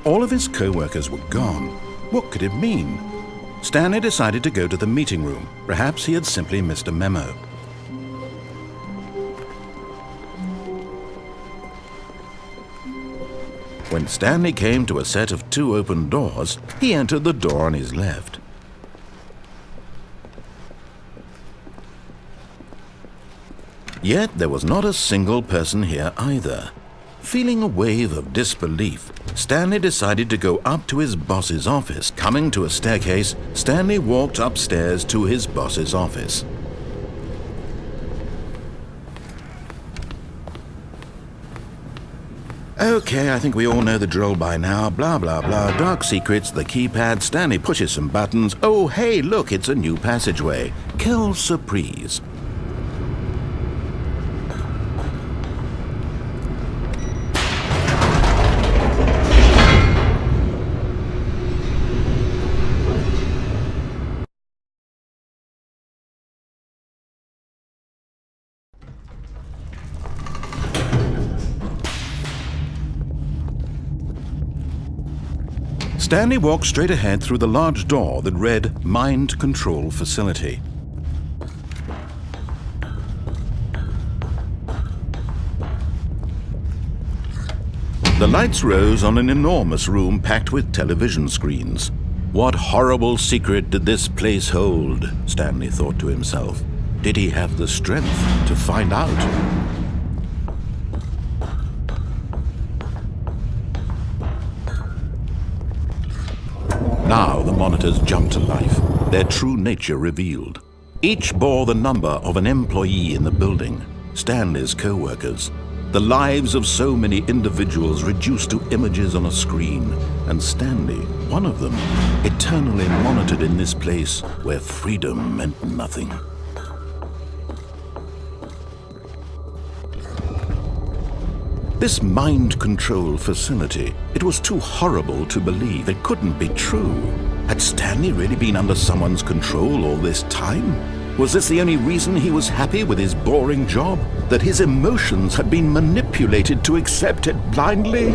All of his co-workers were gone. What could it mean? Stanley decided to go to the meeting room. Perhaps he had simply missed a memo. When Stanley came to a set of 2 open doors, he entered the door on his left. Yet there was not a single person here either. Feeling a wave of disbelief, Stanley decided to go up to his boss's office. Coming to a staircase, Stanley walked upstairs to his boss's office. Okay, I think we all know the drill by now. Blah, blah, blah. Dark secrets, the keypad. Stanley pushes some buttons. Oh, hey, look, it's a new passageway. Quelle surprise. Stanley walked straight ahead through the large door that read Mind Control Facility. The lights rose on an enormous room packed with television screens. What horrible secret did this place hold? Stanley thought to himself. Did he have the strength to find out? Now the monitors jumped to life, their true nature revealed. Each bore the number of an employee in the building, Stanley's co-workers. The lives of so many individuals reduced to images on a screen, and Stanley, one of them, eternally monitored in this place where freedom meant nothing. This mind control facility, it was too horrible to believe. It couldn't be true. Had Stanley really been under someone's control all this time? Was this the only reason he was happy with his boring job? That his emotions had been manipulated to accept it blindly?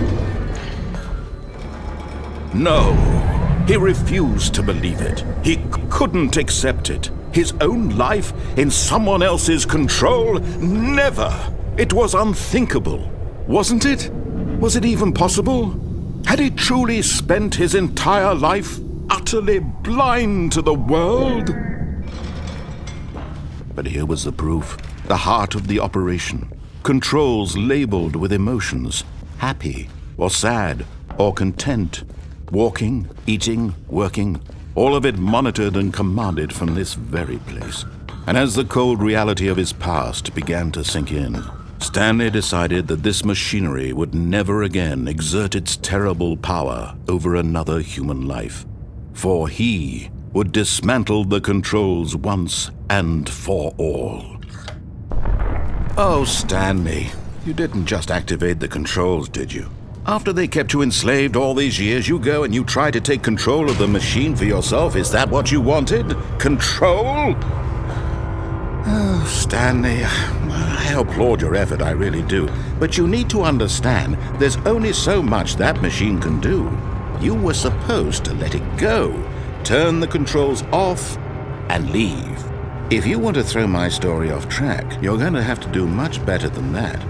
No, he refused to believe it. He couldn't accept it. His own life in someone else's control? Never! It was unthinkable. Wasn't it? Was it even possible? Had he truly spent his entire life utterly blind to the world? But here was the proof, the heart of the operation. Controls labeled with emotions, happy or sad or content, walking, eating, working, all of it monitored and commanded from this very place. And as the cold reality of his past began to sink in, Stanley decided that this machinery would never again exert its terrible power over another human life. For he would dismantle the controls once and for all. Oh, Stanley, you didn't just activate the controls, did you? After they kept you enslaved all these years, you go and you try to take control of the machine for yourself. Is that what you wanted? Control? Oh, Stanley, I applaud your effort, I really do. But you need to understand, there's only so much that machine can do. You were supposed to let it go, turn the controls off, and leave. If you want to throw my story off track, you're going to have to do much better than that.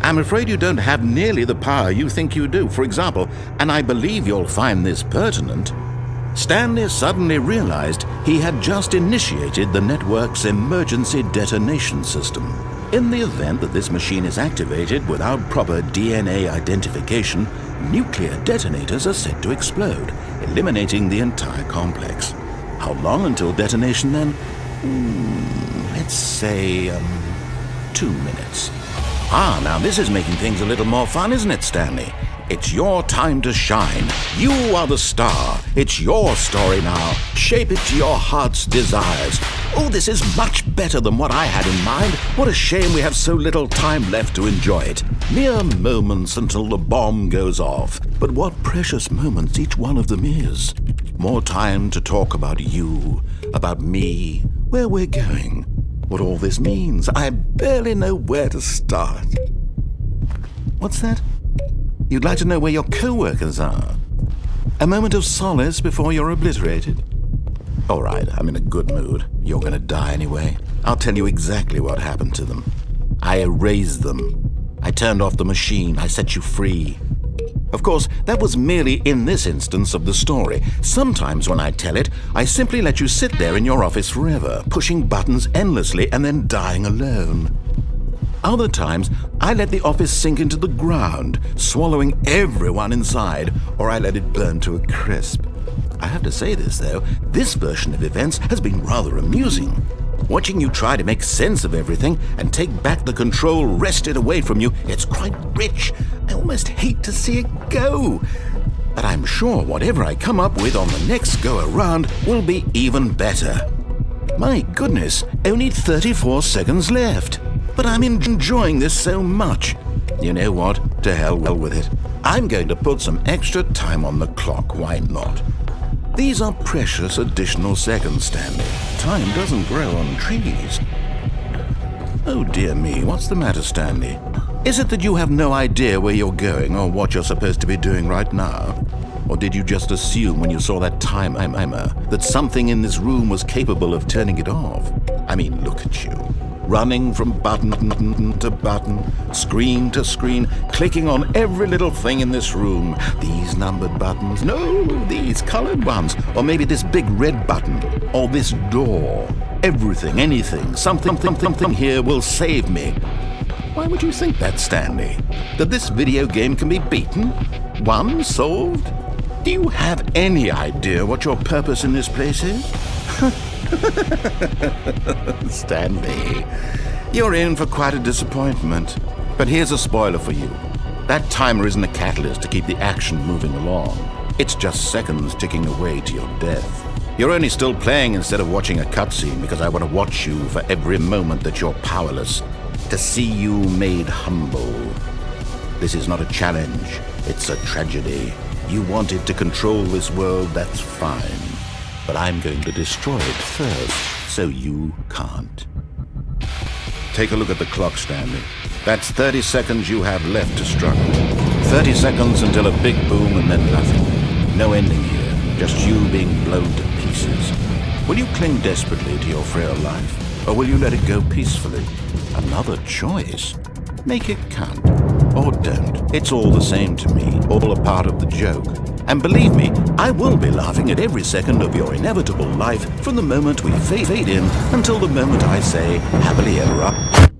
I'm afraid you don't have nearly the power you think you do. For example, and I believe you'll find this pertinent, Stanley suddenly realized he had just initiated the network's emergency detonation system. In the event that this machine is activated without proper DNA identification, nuclear detonators are set to explode, eliminating the entire complex. How long until detonation then? Let's say, 2 minutes. Ah, now this is making things a little more fun, isn't it, Stanley? It's your time to shine. You are the star. It's your story now. Shape it to your heart's desires. Oh, this is much better than what I had in mind. What a shame we have so little time left to enjoy it. Mere moments until the bomb goes off. But what precious moments each one of them is. More time to talk about you, about me, where we're going, what all this means. I barely know where to start. What's that? You'd like to know where your co-workers are? A moment of solace before you're obliterated? All right, I'm in a good mood. You're gonna die anyway. I'll tell you exactly what happened to them. I erased them. I turned off the machine. I set you free. Of course, that was merely in this instance of the story. Sometimes when I tell it, I simply let you sit there in your office forever, pushing buttons endlessly and then dying alone. Other times, I let the office sink into the ground, swallowing everyone inside, or I let it burn to a crisp. I have to say this, though, this version of events has been rather amusing. Watching you try to make sense of everything and take back the control wrested away from you, it's quite rich. I almost hate to see it go. But I'm sure whatever I come up with on the next go-around will be even better. My goodness, only 34 seconds left. But I'm enjoying this so much. You know what? To hell with it. I'm going to put some extra time on the clock. Why not? These are precious additional seconds, Stanley. Time doesn't grow on trees. Oh dear me, what's the matter, Stanley? Is it that you have no idea where you're going or what you're supposed to be doing right now? Or did you just assume when you saw that timer that something in this room was capable of turning it off? I mean, look at you. Running from button to button, screen to screen, clicking on every little thing in this room. These numbered buttons, no, these colored ones, or maybe this big red button, or this door. Everything, anything, something here will save me. Why would you think that, Stanley? That this video game can be beaten? Won? Solved? Do you have any idea what your purpose in this place is? Stanley, you're in for quite a disappointment. But here's a spoiler for you. That timer isn't a catalyst to keep the action moving along. It's just seconds ticking away to your death. You're only still playing instead of watching a cutscene because I want to watch you for every moment that you're powerless, to see you made humble. This is not a challenge, it's a tragedy. You wanted to control this world, that's fine. But I'm going to destroy it first, so you can't. Take a look at the clock, Stanley. That's 30 seconds you have left to struggle. 30 seconds until a big boom and then nothing. No ending here, just you being blown to pieces. Will you cling desperately to your frail life, or will you let it go peacefully? Another choice. Make it count. Or don't. It's all the same to me, all a part of the joke. And believe me, I will be laughing at every second of your inevitable life from the moment we fade in until the moment I say happily ever after.